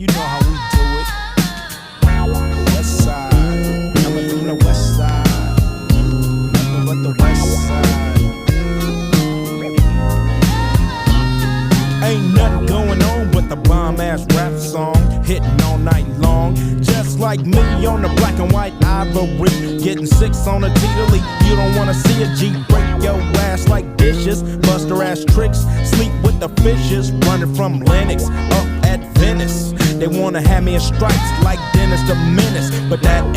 You know how we do it. West side, coming from the west side. Nothing but the west side. Ain't nothing going on but the bomb-ass rap song, hitting all night long. Just like me on the black and white ivory, getting 6 on a T-to-leap. You don't wanna see a G break your ass like dishes, bust her ass tricks, sleep with the fishes, running from Lennox up at Venice. They wanna have me in stripes like Dennis the Menace, but that ain't